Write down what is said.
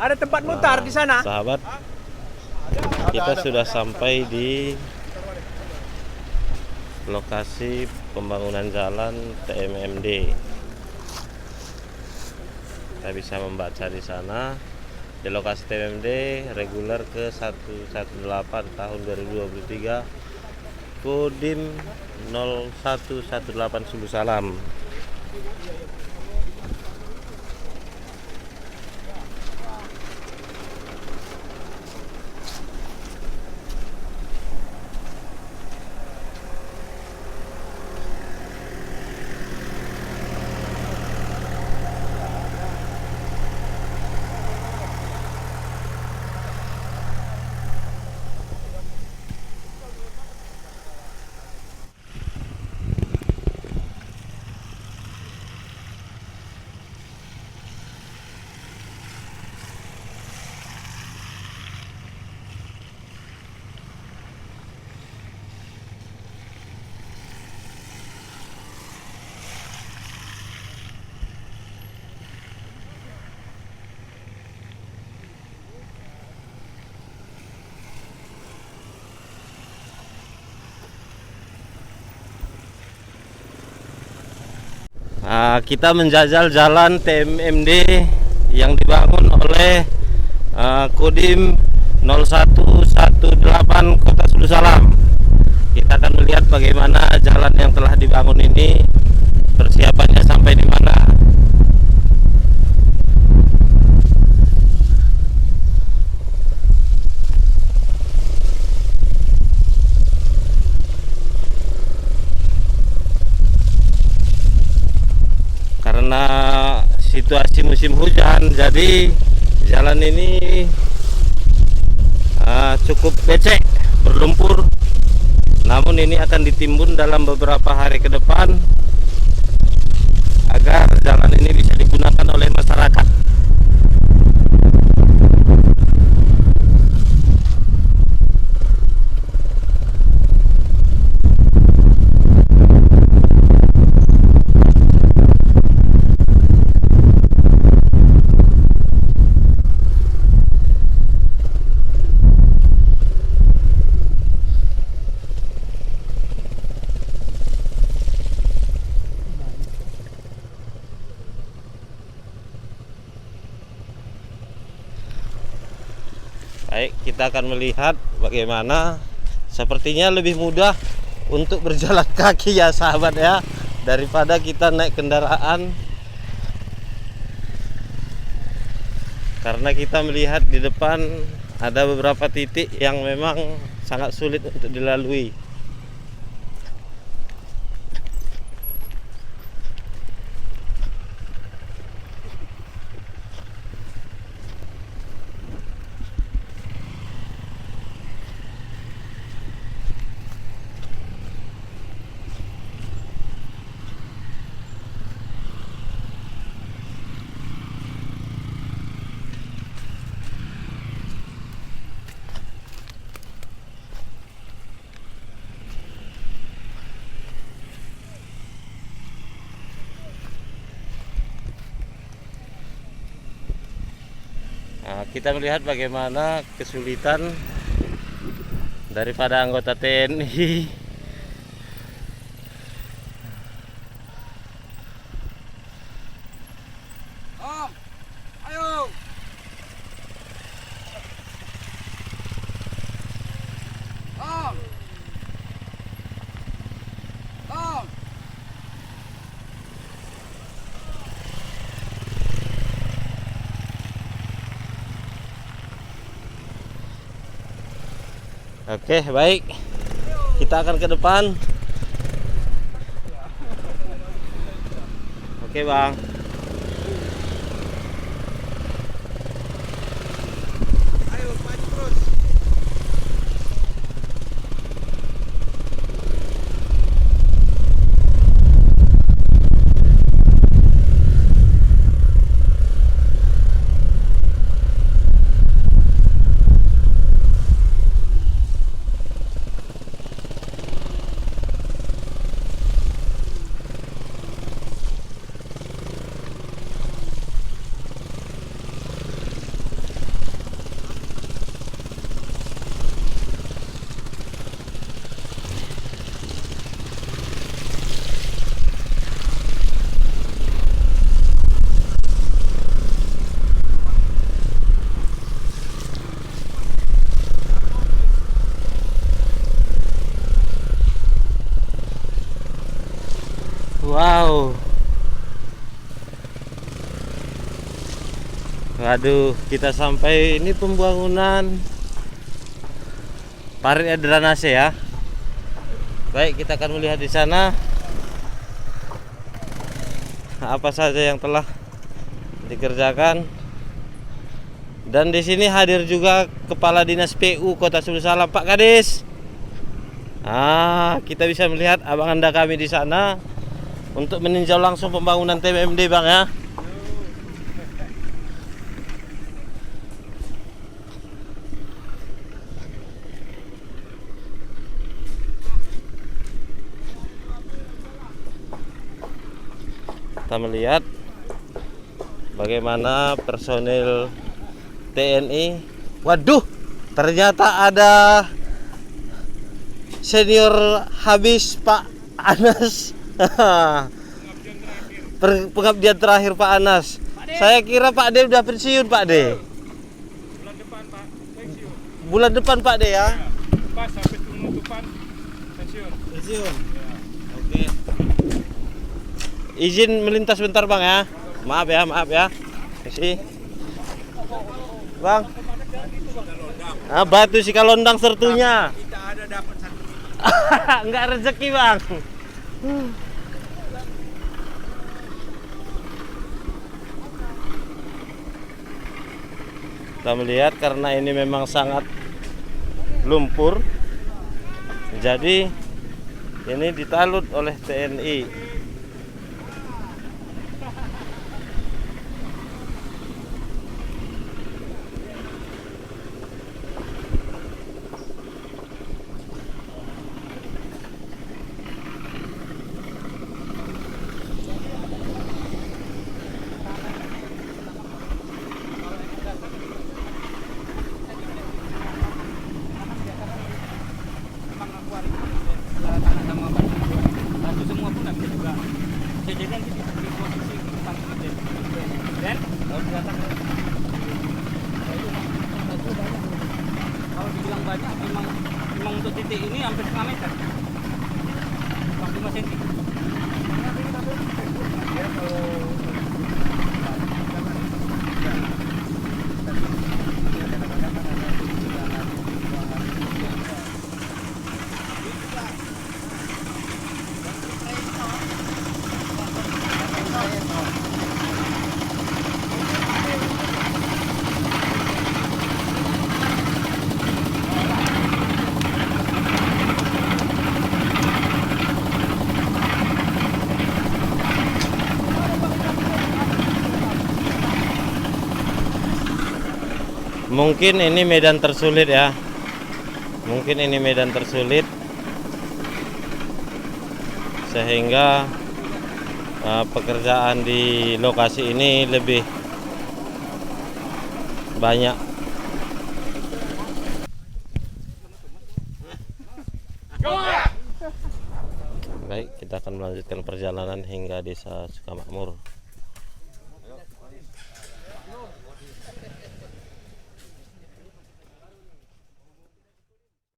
Ada tempat mutar di sana. Sahabat, kita sudah sampai di lokasi pembangunan jalan TMMD. Kita bisa membaca di sana di lokasi TMMD reguler ke 118 tahun 2023, Kodim 0118 Sulu Salam. Kita menjajal jalan TMMD yang dibangun oleh Kodim 0118 Kota Sulu Salam. Kita akan melihat bagaimana jalan yang telah dibangun ini, persiapannya sampai di mana. Karena situasi musim hujan, jadi jalan ini cukup becek, berlumpur. Namun ini akan ditimbun dalam beberapa hari ke depan agar jalan ini bisa digunakan oleh masyarakat. Baik, kita akan melihat bagaimana. Sepertinya lebih mudah untuk berjalan kaki ya sahabat ya, daripada kita naik kendaraan. Karena kita melihat di depan ada beberapa titik yang memang sangat sulit untuk dilalui. Kita melihat bagaimana kesulitan daripada anggota TNI Ayo. Oke, baik. Kita akan ke depan. Oke, Bang. Ayo maju terus. Waduh, kita sampai ini pembangunan parit drainase ya. Baik, kita akan melihat di sana apa saja yang telah dikerjakan. Dan di sini hadir juga Kepala Dinas PU Kota Sumber Salam, Pak Kadis. Kita bisa melihat abang anda kami di sana untuk meninjau langsung pembangunan TMMD, Bang ya. Kita melihat bagaimana personil TNI. Waduh, ternyata ada senior habis Pak Anas. Pengabdian terakhir Pak Anas. Saya kira Pak D udah pensiun, Pak D. Bulan depan Pak, pensiun. Bulan depan Pak D ya. Pas sampai penutupan pensiun. Pensiun. Oke. Izin melintas bentar Bang ya. Maaf ya. Kasih. Bang. Batu si kalondang sertunya. Kita ada dapat satu. Enggak rezeki, Bang. Kita melihat karena ini memang sangat lumpur, jadi ini ditalut oleh TNI. Semua pun bisa juga. Jadi nanti di posisi dan kalau dibilang banyak memang untuk titik ini hampir setengah meter. 45 cm. Mungkin ini medan tersulit ya. Sehingga pekerjaan di lokasi ini lebih banyak. Baik, kita akan melanjutkan perjalanan hingga Desa Sukamakmur.